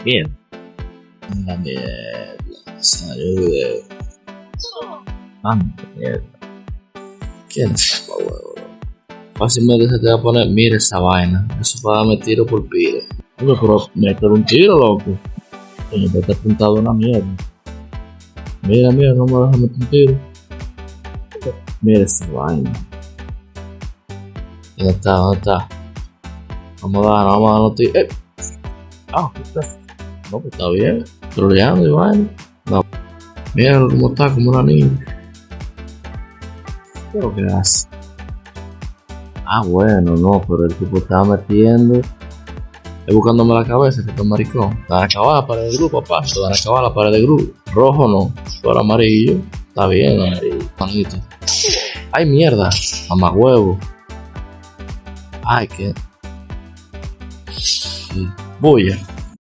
Bien. La mierda. Salió el video. Manda mierda. ¿Quién es ese huevo? Fácilmente se te va a poner, mira esa vaina. Eso para darme tiro por piro. Oye, pero métele un tiro, loco. Coño, te está apuntado una mierda. Mira, no me dejas meter un tiro. Mira esa vaina. ¿Dónde está? Vamos a darnos tiro. ¿Qué está? No, pues está bien. Troleando y vaina. No. Mira cómo está, como una niña. ¿Qué lo que hace? Bueno, no, pero el tipo estaba metiendo. Buscándome la cabeza, que está maricón. Te van a acabar la pared del grupo, papá. Te van a acabar la pared del grupo. Rojo no, solo amarillo. Está bien, amarillo. Manito. Ay, mierda. Mamá huevo. Ay, qué. Bulla.